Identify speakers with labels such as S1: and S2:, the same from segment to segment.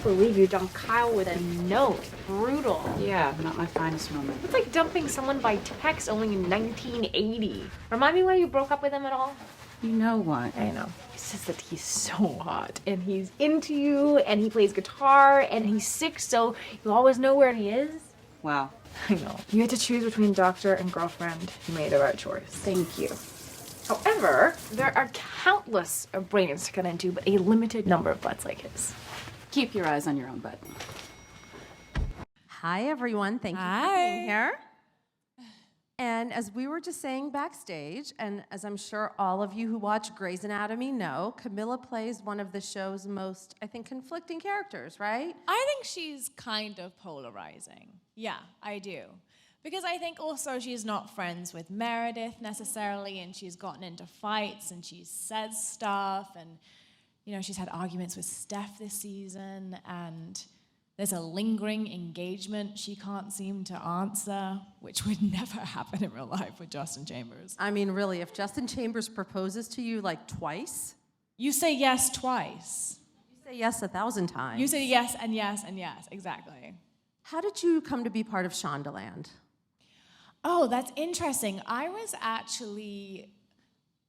S1: believe you dumped Kyle with a note. Brutal.
S2: Yeah, not my finest moment.
S1: It's like dumping someone by text only in 1980. Remind me why you broke up with him at all?
S2: You know what?
S1: I know. He says that he's so hot, and he's into you, and he plays guitar, and he's sick, so you always know where he is.
S2: Wow.
S1: I know. You had to choose between doctor and girlfriend. You made the right choice.
S2: Thank you.
S1: However, there are countless brains to cut into, but a limited number of butts like his.
S2: Keep your eyes on your own butt.
S3: Hi, everyone. Thank you for being here. And as we were just saying backstage, and as I'm sure all of you who watch Grey's Anatomy know, Camilla plays one of the show's most, I think, conflicting characters, right?
S4: I think she's kind of polarizing. Yeah, I do. Because I think also she's not friends with Meredith necessarily, and she's gotten into fights, and she says stuff, and she's had arguments with Steph this season, and there's a lingering engagement she can't seem to answer, which would never happen in real life with Justin Chambers.
S3: I mean, really, if Justin Chambers proposes to you like twice,
S4: you say yes twice.
S3: You say yes 1,000 times.
S4: You say yes and yes and yes, exactly.
S3: How did you come to be part of Shondaland?
S4: Oh, that's interesting. I was actually...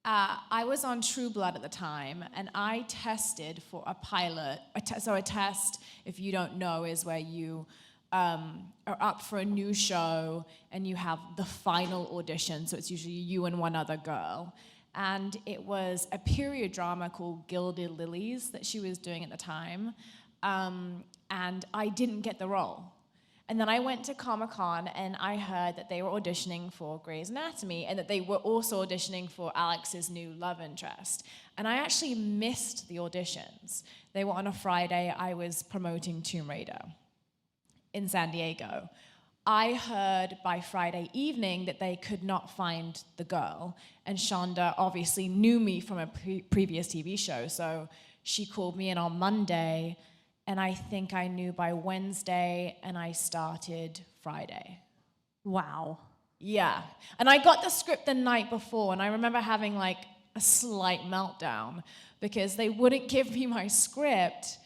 S4: I was on True Blood at the time, and I tested for a pilot. So a test, if you don't know, is where you are up for a new show, and you have the final audition, so it's usually you and one other girl. And it was a period drama called Gilded Lilies that she was doing at the time, and I didn't get the role. And then I went to Comic-Con, and I heard that they were auditioning for Grey's Anatomy, and that they were also auditioning for Alex's new love interest. And I actually missed the auditions. They were on a Friday. I was promoting Tomb Raider in San Diego. I heard by Friday evening that they could not find the girl, and Shonda obviously knew me from a previous TV show, so she called me in on Monday, and I think I knew by Wednesday, and I started Friday.
S3: Wow.
S4: Yeah. And I got the script the night before, and I remember having like a slight meltdown because they wouldn't give me my script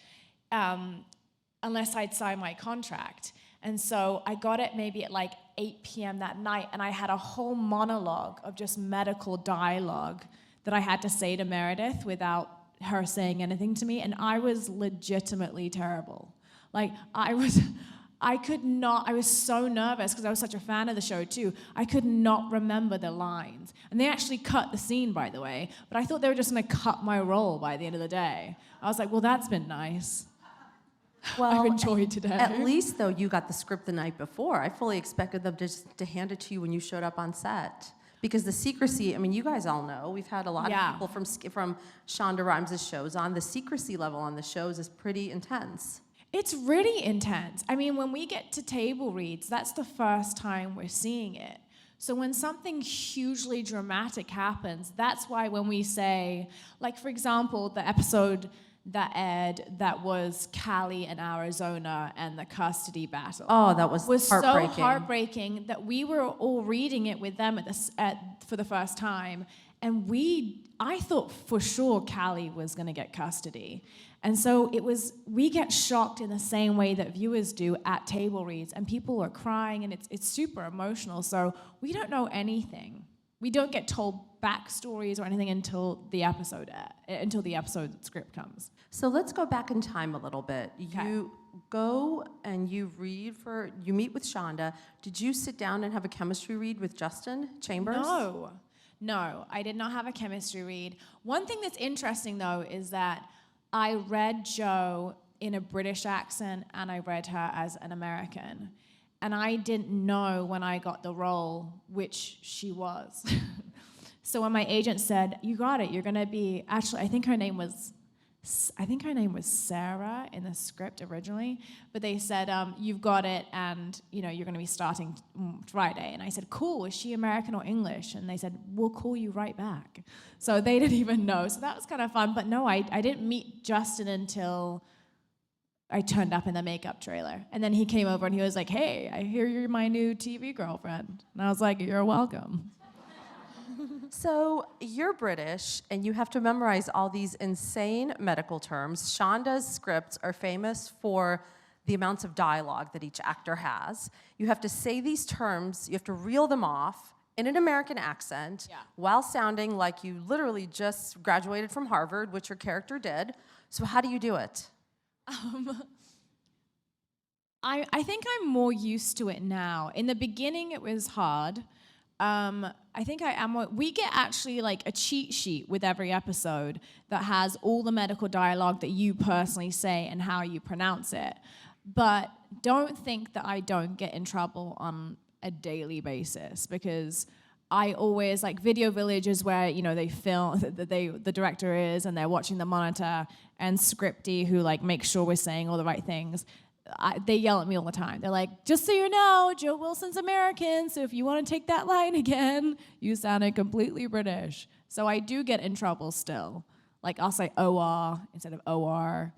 S4: unless I'd signed my contract. And so I got it maybe at like 8 p.m. that night, and I had a whole monologue of just medical dialogue that I had to say to Meredith without her saying anything to me, and I was legitimately terrible. Like, I was so nervous because I was such a fan of the show too. I could not remember the lines. And they actually cut the scene, by the way, but I thought they were just gonna cut my role by the end of the day. I was like, well, that's been nice.
S3: Well,
S4: I've enjoyed today.
S3: At least, though, you got the script the night before. I fully expected them to hand it to you when you showed up on set. Because the secrecy, I mean, you guys all know, we've had a lot of people from Shonda Rhimes' shows on. The secrecy level on the shows is pretty intense.
S4: It's really intense. I mean, when we get to table reads, that's the first time we're seeing it. So when something hugely dramatic happens, that's why when we say, like, for example, the episode that aired that was Cali and Arizona and the custody battle.
S3: Oh, that was heartbreaking.
S4: So heartbreaking that we were all reading it with them for the first time, and I thought for sure Cali was going to get custody. And so we get shocked in the same way that viewers do at table reads, and people are crying, and it's super emotional. So we don't know anything. We don't get told backstories or anything until the episode script comes.
S3: So let's go back in time a little bit.
S4: Okay.
S3: You go and you meet with Shonda. Did you sit down and have a chemistry read with Justin Chambers?
S4: No, I did not have a chemistry read. One thing that's interesting, though, is that I read Jo in a British accent, and I read her as an American. And I didn't know when I got the role which she was. So when my agent said, "You got it, you're gonna be," actually, I think her name was Sarah in the script originally, but they said, "You've got it, and you're gonna be starting Friday." And I said, "Cool, is she American or English?" And they said, "We'll call you right back." So they didn't even know. So that was kind of fun. But no, I didn't meet Justin until I turned up in the makeup trailer. And then he came over and he was like, "Hey, I hear you're my new TV girlfriend." And I was like, "You're welcome."
S3: So you're British, and you have to memorize all these insane medical terms. Shonda's scripts are famous for the amounts of dialogue that each actor has. You have to say these terms, you have to reel them off in an American accent while sounding like you literally just graduated from Harvard, which your character did. So how do you do it?
S4: I think I'm more used to it now. In the beginning, it was hard. I think I am. We get actually like a cheat sheet with every episode that has all the medical dialogue that you personally say and how you pronounce it. But don't think that I don't get in trouble on a daily basis, because I always, like, Video Village is where, you know, they film, the director is, and they're watching the monitor, and Scripty, who, like, makes sure we're saying all the right things, they yell at me all the time. They're like, just so you know, Joe Wilson's American, so if you want to take that line again, you sounded completely British. So I do get in trouble still. Like, I'll say OR instead of OR.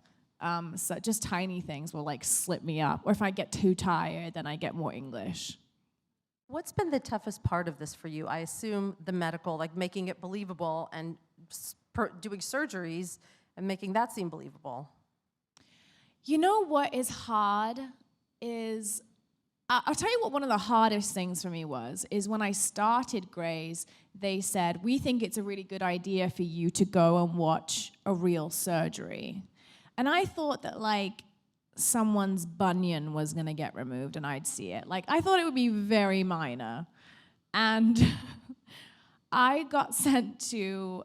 S4: So just tiny things will, like, slip me up. Or if I get too tired, then I get more English.
S3: What's been the toughest part of this for you? I assume the medical, like making it believable and doing surgeries and making that seem believable.
S4: You know what is hard is, I'll tell you what one of the hardest things for me is when I started Grey's, they said, we think it's a really good idea for you to go and watch a real surgery. And I thought that, like, someone's bunion was going to get removed and I'd see it. Like, I thought it would be very minor. And I got sent to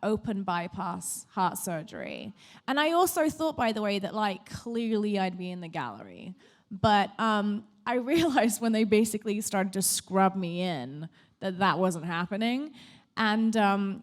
S4: open bypass heart surgery. And I also thought, by the way, that, like, clearly I'd be in the gallery. But I realized when they basically started to scrub me in that wasn't happening. And they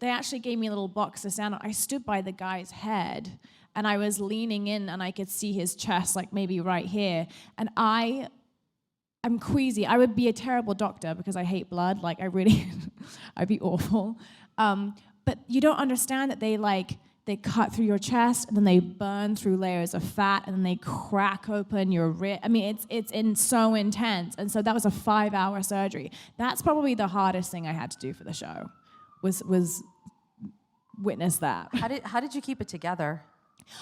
S4: actually gave me a little box to stand on. I stood by the guy's head, and I was leaning in, and I could see his chest, like maybe right here. And I'm queasy. I would be a terrible doctor because I hate blood. Like, I'd be awful. But you don't understand that they cut through your chest, and then they burn through layers of fat, and then they crack open your rib. I mean, it's so intense. And so that was a 5-hour surgery. That's probably the hardest thing I had to do for the show, was witness that.
S3: How did you keep it together?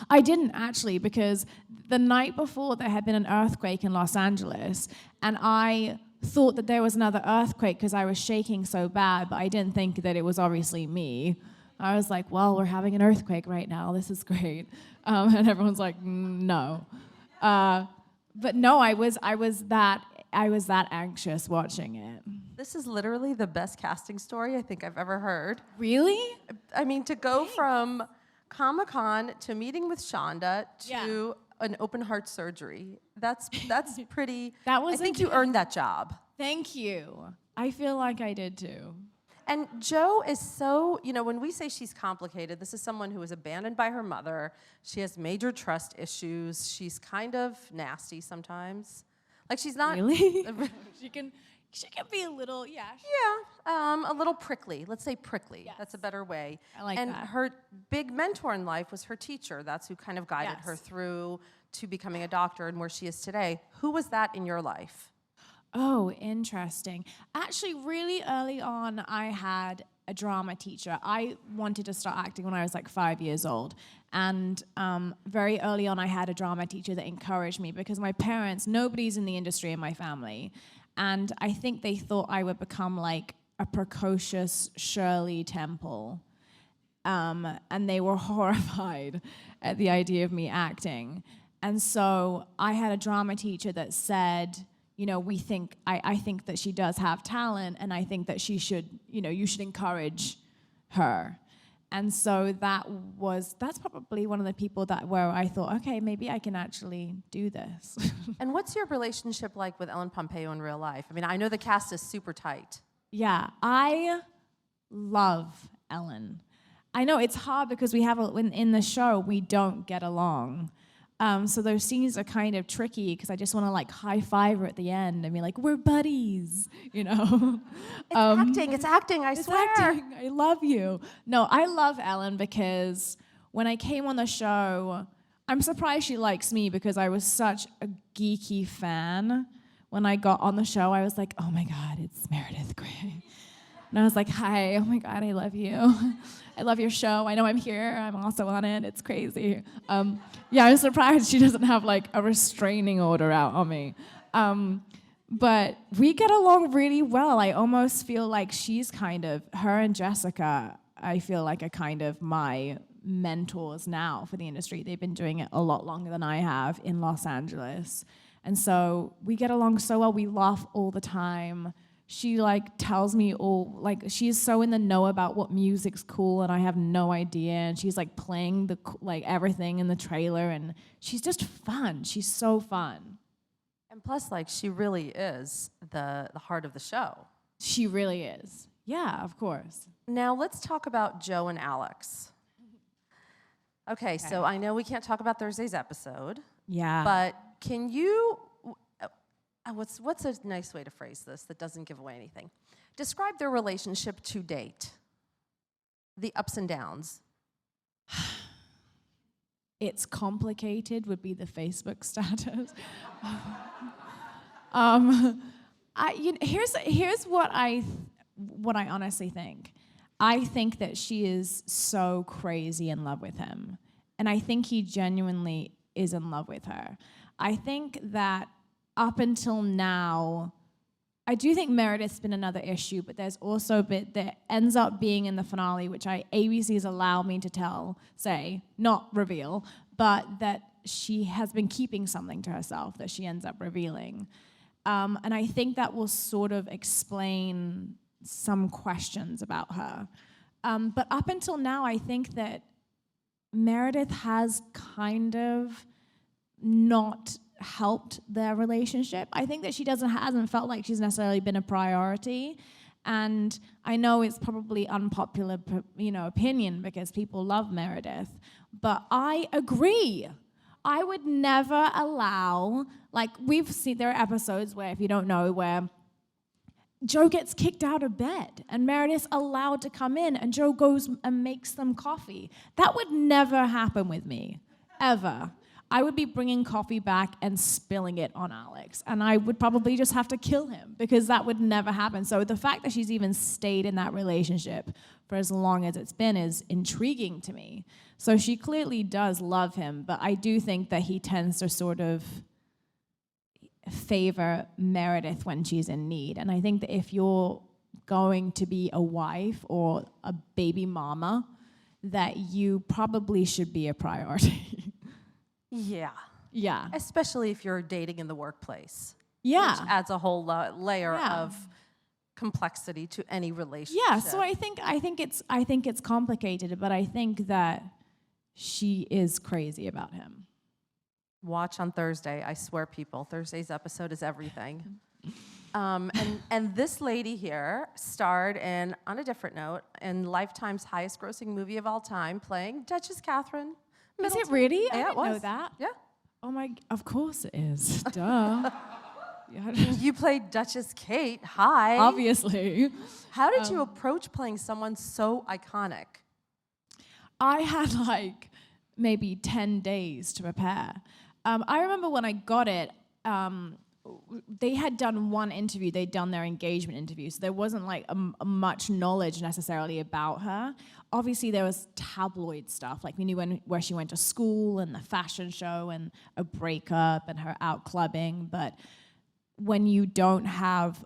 S4: I didn't actually, because the night before there had been an earthquake in Los Angeles, and I thought that there was another earthquake because I was shaking so bad, but I didn't think that it was obviously me. I was like, well, we're having an earthquake right now. This is great. And everyone's like, no. But no, I was that anxious watching it.
S3: This is literally the best casting story I think I've ever heard.
S4: Really?
S3: I mean, to go from Comic-Con to meeting with Shonda to an open heart surgery. That's pretty. I think you earned that job.
S4: Thank you. I feel like I did too.
S3: And Jo is so, when we say she's complicated, this is someone who was abandoned by her mother. She has major trust issues. She's kind of nasty sometimes. Like, she's not.
S4: Really? She can be a little,
S3: Yeah, a little prickly. Let's say prickly. Yes. That's a better way.
S4: I like
S3: and
S4: that.
S3: And her big mentor in life was her teacher. That's who kind of guided her through to becoming a doctor and where she is today. Who was that in your life?
S4: Oh, interesting. Actually, really early on, I had a drama teacher. I wanted to start acting when I was like 5 years old. And very early on, I had a drama teacher that encouraged me, because my parents, nobody's in the industry in my family. And I think they thought I would become like a precocious Shirley Temple. And they were horrified at the idea of me acting. And so I had a drama teacher that said, I think that she does have talent, and I think that she should, you should encourage her. And so that's probably one of the people where I thought, okay, maybe I can actually do this.
S3: And what's your relationship like with Ellen Pompeo in real life? I mean, I know the cast is super tight.
S4: Yeah, I love Ellen. I know it's hard because in the show, we don't get along. So those scenes are kind of tricky because I just want to like high five her at the end and be like, we're buddies,
S3: It's acting, I swear.
S4: Acting. I love you. No, I love Ellen because when I came on the show, I'm surprised she likes me because I was such a geeky fan. When I got on the show, I was like, oh my God, it's Meredith Grey. And I was like, hi, oh my God, I love you. I love your show. I know I'm here. I'm also on it. It's crazy. Yeah, I'm surprised she doesn't have like a restraining order out on me. But we get along really well. I almost feel like she's her and Jessica, I feel like are kind of my mentors now for the industry. They've been doing it a lot longer than I have in Los Angeles. And so we get along so well. We laugh all the time. She tells me she's so in the know about what music's cool and I have no idea. And she's playing everything in the trailer, and she's just fun. She's so fun.
S3: And plus, she really is the heart of the show.
S4: She really is. Yeah, of course.
S3: Now let's talk about Joe and Alex. Okay, so I know we can't talk about Thursday's episode.
S4: Yeah.
S3: But can you, what's a nice way to phrase this that doesn't give away anything? Describe their relationship to date, the ups and downs.
S4: It's complicated would be the Facebook status. Here's what I honestly think. I think that she is so crazy in love with him, and I think he genuinely is in love with her. I think that up until now, I do think Meredith's been another issue, but there's also a bit that ends up being in the finale, which ABC's allowed me to not reveal, but that she has been keeping something to herself that she ends up revealing. And I think that will sort of explain some questions about her. But up until now, I think that Meredith has kind of not helped their relationship. I think that she hasn't felt like she's necessarily been a priority. And I know it's probably unpopular, opinion because people love Meredith, but I agree. I would never allow, we've seen, there are episodes where, if you don't know, where Joe gets kicked out of bed and Meredith's allowed to come in and Joe goes and makes them coffee. That would never happen with me, ever. I would be bringing coffee back and spilling it on Alex, and I would probably just have to kill him because that would never happen. So the fact that she's even stayed in that relationship for as long as it's been is intriguing to me. So she clearly does love him, but I do think that he tends to sort of favor Meredith when she's in need. And I think that if you're going to be a wife or a baby mama, that you probably should be a priority.
S3: Yeah.
S4: Yeah.
S3: Especially if you're dating in the workplace.
S4: Yeah.
S3: Which adds a whole layer of complexity to any relationship.
S4: Yeah, so I think it's complicated, but I think that she is crazy about him.
S3: Watch on Thursday. I swear, people, Thursday's episode is everything. And this lady here starred in, on a different note, in Lifetime's highest grossing movie of all time, playing Duchess Catherine Middleton.
S4: Is it really?
S3: Yeah,
S4: I didn't
S3: it was.
S4: know that.
S3: Yeah.
S4: Oh my, of course it is. Duh. Yeah.
S3: You played Duchess Kate. Hi.
S4: Obviously.
S3: How did you approach playing someone so iconic?
S4: I had maybe 10 days to prepare. I remember when I got it, they had done one interview. They'd done their engagement interview, so there wasn't much knowledge necessarily about her. Obviously, there was tabloid stuff. We knew where she went to school and the fashion show and a breakup and her out clubbing. But when you don't have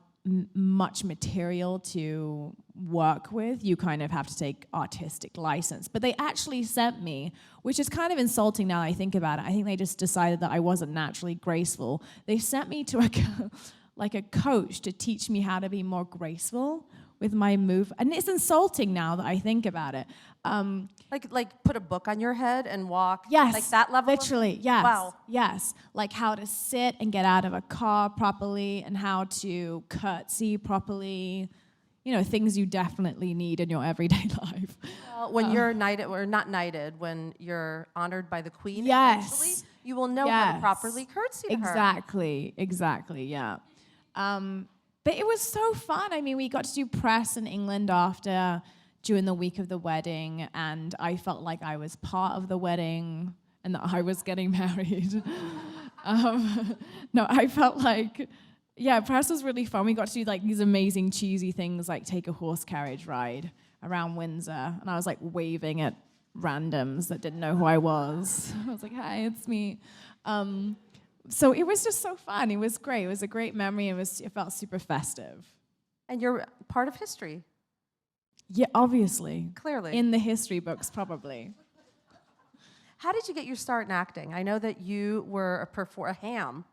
S4: much material to work with, you kind of have to take artistic license. But they actually sent me, which is kind of insulting now that I think about it. I think they just decided that I wasn't naturally graceful. They sent me to a coach to teach me how to be more graceful with my move. And it's insulting now that I think about it.
S3: Like put a book on your head and walk?
S4: Yes.
S3: Like that level?
S4: Literally, yes.
S3: Wow.
S4: Yes. Like how to sit and get out of a car properly and how to curtsy properly. Things you definitely need in your everyday life.
S3: When you're knighted, or not knighted, when you're honored by the queen,
S4: yes.
S3: eventually, you will know how to properly curtsy to her.
S4: Exactly, yeah. But it was so fun. I mean, we got to do press in England during the week of the wedding, and I felt like I was part of the wedding and that I was getting married. No, I felt like Yeah, press was really fun. We got to do like these amazing cheesy things like take a horse carriage ride around Windsor, and I was like waving at randoms that didn't know who I was. I was like, hi, it's me. So it was just so fun. It was great. It was a great memory. It felt super festive.
S3: And you're part of history.
S4: Yeah, obviously.
S3: Clearly.
S4: In the history books, probably.
S3: How did you get your start in acting? I know that you were a ham,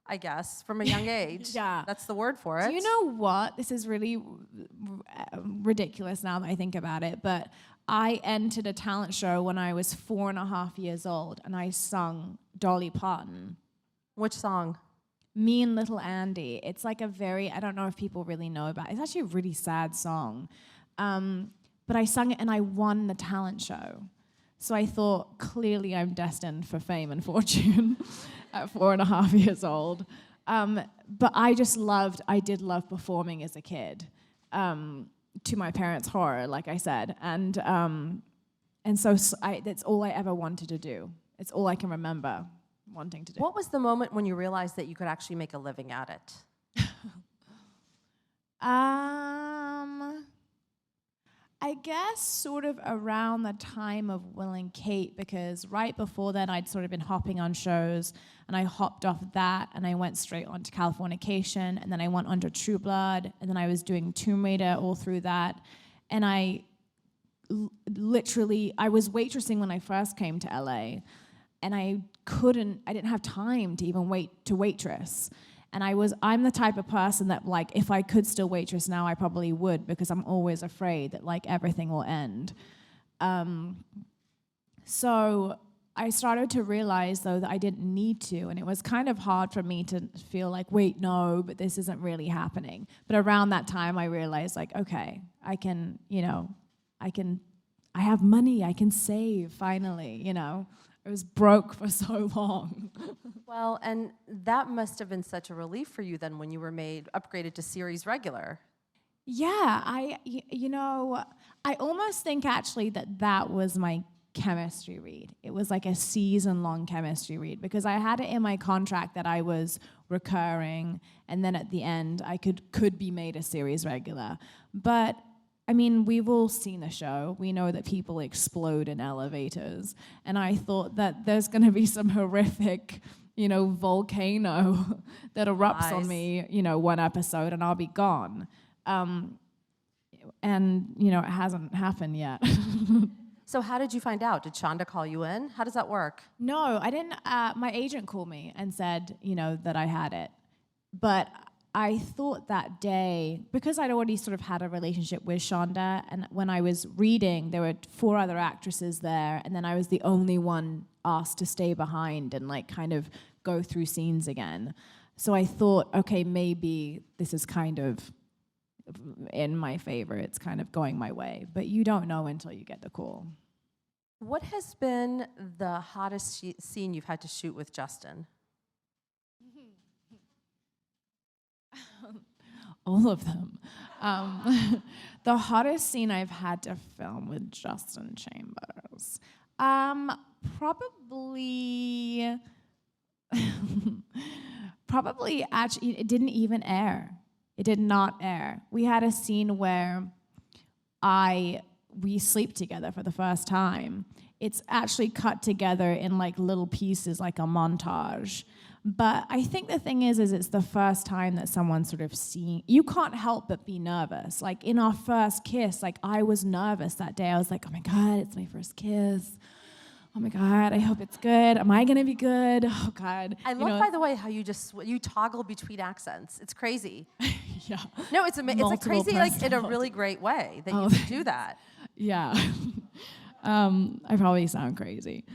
S3: I guess, from a young age.
S4: Yeah.
S3: That's the word for it.
S4: Do you know what? This is really ridiculous now that I think about it, but I entered a talent show when I was 4.5 years old, and I sung Dolly Parton.
S3: Which song?
S4: Me and Little Andy. It's like a very, I don't know if people really know about it. It's actually a really sad song. But I sung it and I won the talent show. So I thought, clearly I'm destined for fame and fortune at 4.5 years old. But I did love performing as a kid, to my parents' horror, like I said. And so that's all I ever wanted to do. It's all I can remember wanting to do.
S3: What was the moment when you realized that you could actually make a living at it?
S4: I guess sort of around the time of Will and Kate, because right before then I'd sort of been hopping on shows, and I hopped off that and I went straight on to Californication, and then I went on to True Blood, and then I was doing Tomb Raider all through that. And I was waitressing when I first came to LA, and I didn't have time to even waitress. And I'm the type of person that, like, if I could still waitress now, I probably would, because I'm always afraid that, like, everything will end. So I started to realize, though, that I didn't need to, and it was kind of hard for me to feel like, wait, no, but this isn't really happening. But around that time, I realized, like, okay, I have money, I can save, finally, I was broke for so long.
S3: Well, and that must have been such a relief for you then when you were upgraded to series regular.
S4: Yeah, I almost think actually that was my chemistry read. It was like a season-long chemistry read, because I had it in my contract that I was recurring, and then at the end I could be made a series regular. But I mean, we've all seen the show. We know that people explode in elevators. And I thought that there's going to be some horrific, volcano that erupts on me, one episode, and I'll be gone. And it hasn't happened yet.
S3: So how did you find out? Did Shonda call you in? How does that work?
S4: No, I didn't. My agent called me and said, that I had it. But I thought that day, because I'd already sort of had a relationship with Shonda, and when I was reading, there were 4 other actresses there, and then I was the only one asked to stay behind and like kind of go through scenes again. So I thought, okay, maybe this is kind of in my favor. It's kind of going my way. But you don't know until you get the call.
S3: What has been the hottest scene you've had to shoot with Justin?
S4: All of them. The hottest scene I've had to film with Justin Chambers. Probably actually, it didn't even air. It did not air. We had a scene where we sleep together for the first time. It's actually cut together in like little pieces, like a montage. But I think the thing is it's the first time that someone's sort of seeing. You can't help but be nervous. Like in our first kiss, like I was nervous that day. I was like, oh my God, it's my first kiss. Oh my God, I hope it's good. Am I gonna be good? Oh God.
S3: I love, by the way, how you toggle between accents. It's crazy.
S4: Yeah.
S3: No, it's like crazy, like in a
S4: out.
S3: really great way that you can do that.
S4: Yeah. I probably sound crazy.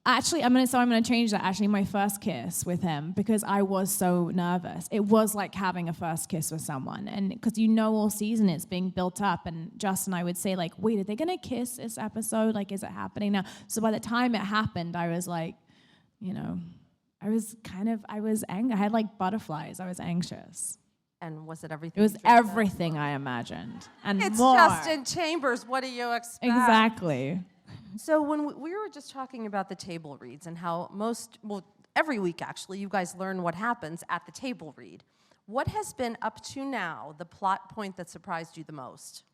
S4: Actually, I'm gonna change that. Actually, my first kiss with him, because I was so nervous. It was like having a first kiss with someone, and because all season it's being built up. And Justin, I would say like, wait, are they gonna kiss this episode? Like, is it happening now? So by the time it happened, I was like, I was angry. I had like butterflies. I was anxious.
S3: And was it everything?
S4: It was everything I imagined, and
S3: it's
S4: more.
S3: Justin Chambers. What do you expect?
S4: Exactly.
S3: So when we were just talking about the table reads and how every week actually, you guys learn what happens at the table read. What has been up to now the plot point that surprised you the most?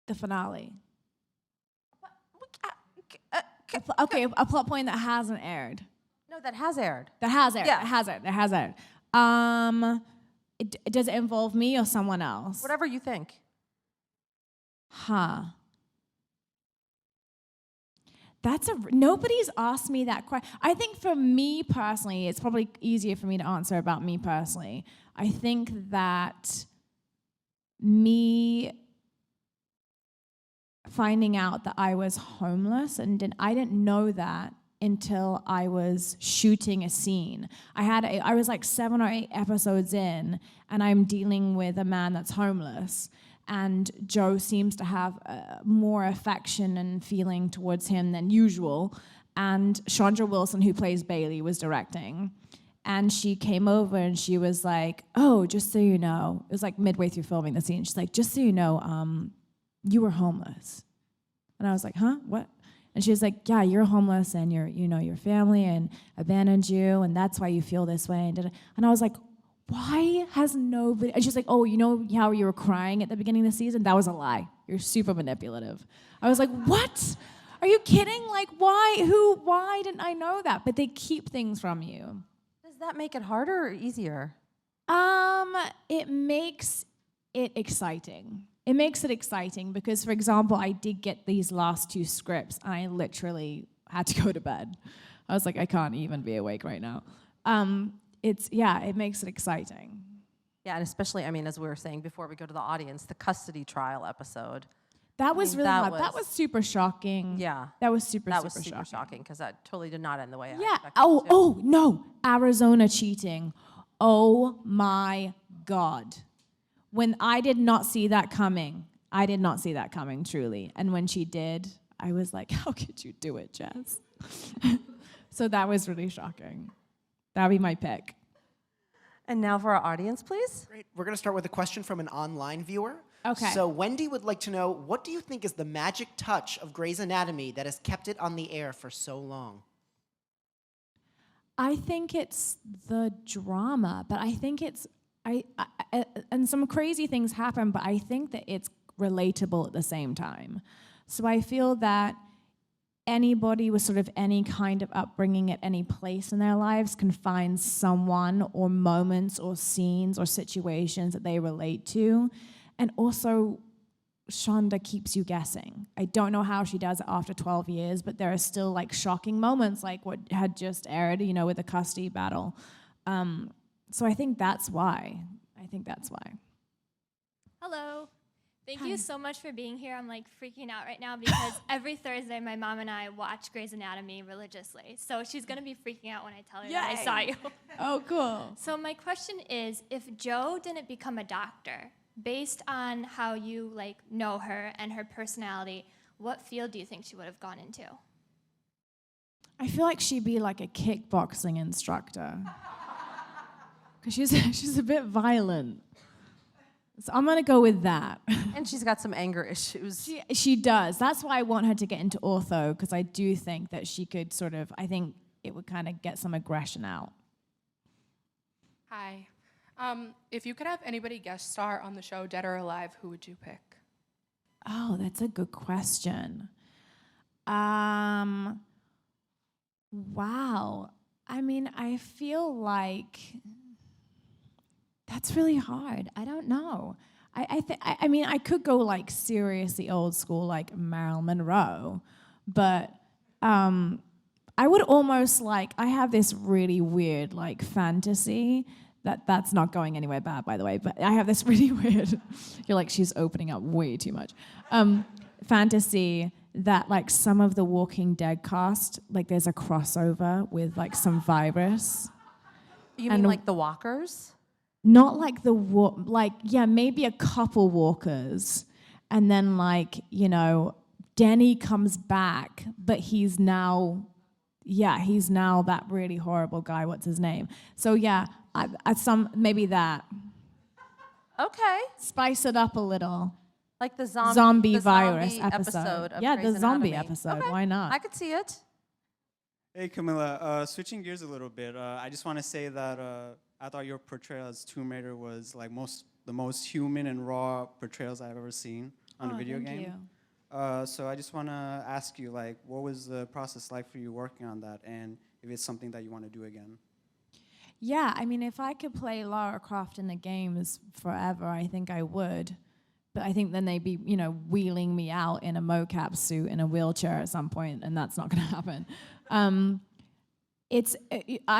S4: The finale.
S3: Uh,
S4: Okay, a plot point that hasn't aired.
S3: No, that has aired.
S4: That has aired.
S3: Yeah.
S4: That has aired. That has aired. Does it involve me or someone else?
S3: Whatever you think.
S4: Huh. Nobody's asked me that question. I think for me personally, it's probably easier for me to answer about me personally. I think that me finding out that I was homeless and I didn't know that until I was shooting a scene. I was like 7 or 8 episodes in, and I'm dealing with a man that's homeless. And Joe seems to have more affection and feeling towards him than usual. And Chandra Wilson, who plays Bailey, was directing. And she came over and she was like, oh, just so you know, it was like midway through filming the scene. She's like, just so you know, you were homeless. And I was like, huh, what? And she was like, yeah, you're homeless and your family and abandoned you and that's why you feel this way. And I was like, why has nobody, and she's like, oh, you know how you were crying at the beginning of the season? That was a lie. You're super manipulative. I was like, what? Are you kidding? Like, why didn't I know that? But they keep things from you.
S3: Does that make it harder or easier?
S4: It makes it exciting. It makes it exciting because, for example, I did get these last 2 scripts and I literally had to go to bed. I was like, I can't even be awake right now. It makes it exciting.
S3: Yeah, and especially, I mean, as we were saying before we go to the audience, the custody trial episode.
S4: That was really hard.
S3: Was,
S4: that was super shocking.
S3: Yeah.
S4: That was super
S3: shocking because that totally did not end the way I
S4: Yeah.
S3: expected it to.
S4: Oh, no. Arizona cheating. Oh, my God. When I did not see that coming, truly. And when she did, I was like, how could you do it, Jess? So that was really shocking. That'd be my pick.
S3: And now for our audience, please.
S5: Great. We're going to start with a question from an online viewer.
S4: Okay.
S5: So Wendy would like to know, what do you think is the magic touch of Grey's Anatomy that has kept it on the air for so long?
S4: I think it's the drama, but I think it's, and some crazy things happen, but I think that it's relatable at the same time. So I feel that anybody with sort of any kind of upbringing at any place in their lives can find someone or moments or scenes or situations that they relate to. And also, Shonda keeps you guessing. I don't know how she does it after 12 years, but there are still like shocking moments like what had just aired, with the custody battle. So I think that's why.
S6: Hello. Thank you so much for being here. I'm like freaking out right now because every Thursday my mom and I watch Grey's Anatomy religiously. So she's going to be freaking out when I tell her that I saw you.
S4: Oh, cool.
S6: So my question is, if Jo didn't become a doctor, based on how you know her and her personality, what field do you think she would have gone into?
S4: I feel like she'd be like a kickboxing instructor. Because she's a bit violent. So I'm going to go with that.
S3: And she's got some anger issues.
S4: She does. That's why I want her to get into ortho, because I do think that she could I think it would kind of get some aggression out.
S7: Hi. If you could have anybody guest star on the show, dead or alive, who would you pick?
S4: Oh, that's a good question. Wow. I mean, I feel like that's really hard. I don't know. I mean, I could go like seriously old school, like Marilyn Monroe, but I would almost I have this really weird fantasy that's not going anywhere bad, by the way, but I have this really weird, you're like, she's opening up way too much, fantasy that some of the Walking Dead cast, there's a crossover with some virus.
S3: You mean like the walkers?
S4: Not maybe a couple walkers, and then Denny comes back, but he's now that really horrible guy. What's his name? So maybe that.
S3: Okay.
S4: Spice it up a little.
S3: Like the
S4: zombie virus
S3: episode of
S4: yeah,
S3: Grey's
S4: the zombie
S3: Anatomy.
S4: episode.
S3: Okay.
S4: Why not?
S3: I could see it.
S8: Hey Camilla, switching gears a little bit, I just want to say that I thought your portrayal as Tomb Raider was like the most human and raw portrayals I've ever seen on a video
S4: thank
S8: game. So I just want to ask you, like, what was the process like for you working on that, and if it's something that you want to do again?
S4: Yeah, I mean, if I could play Lara Croft in the games forever, I think I would. But I think then they'd be, wheeling me out in a mocap suit in a wheelchair at some point, and that's not going to happen. I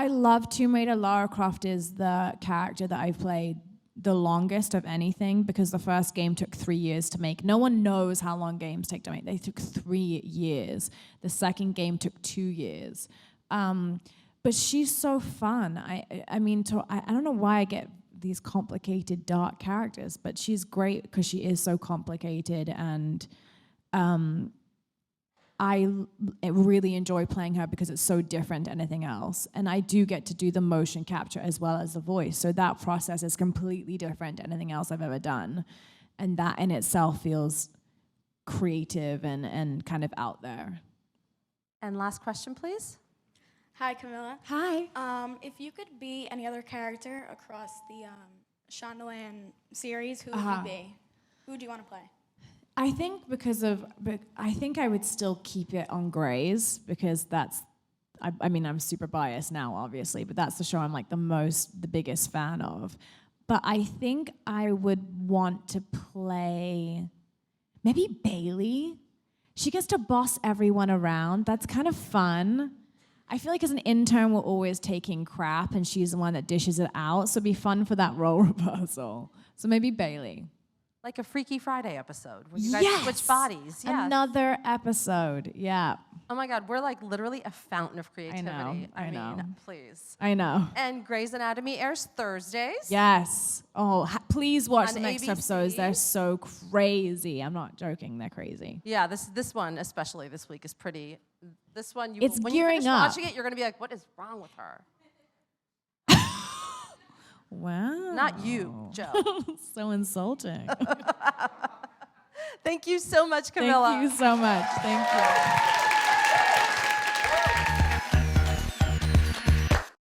S4: love Tomb Raider. Lara Croft is the character that I've played the longest of anything because the first game took 3 years to make. No one knows how long games take to make. They took 3 years. The second game took 2 years. But she's so fun. I don't know why I get these complicated dark characters, but she's great because she is so complicated, and I really enjoy playing her because it's so different to anything else. And I do get to do the motion capture as well as the voice, so that process is completely different to anything else I've ever done, and that in itself feels creative and kind of out there.
S3: And last question, please.
S9: Hi, Camilla.
S4: Hi.
S9: If you could be any other character across the Shondaland series, who would you be? Who do you want to play?
S4: I think I think I would still keep it on Grey's because that's, I mean, I'm super biased now, obviously, but that's the show I'm like the biggest fan of. But I think I would want to play maybe Bailey. She gets to boss everyone around. That's kind of fun. I feel like as an intern, we're always taking crap, and she's the one that dishes it out. So it'd be fun for that role reversal. So maybe Bailey.
S3: Like a Freaky Friday episode where you guys switch bodies. Yes.
S4: Another episode. Yeah.
S3: Oh my God, we're like literally a fountain of creativity.
S4: I know.
S3: mean, please.
S4: I know.
S3: And Grey's Anatomy airs Thursdays.
S4: Yes. Oh, please watch
S3: On
S4: the next
S3: ABC.
S4: episodes. They're so crazy. I'm not joking. They're crazy.
S3: Yeah, this one, especially this week, is pretty. This one,
S4: It's
S3: when
S4: gearing
S3: you finish
S4: up.
S3: watching it, you're going to be like, what is wrong with her?
S4: Wow.
S3: Not you, Joe.
S4: So insulting.
S3: Thank you so much, Camilla.
S4: Thank you so much. Thank you.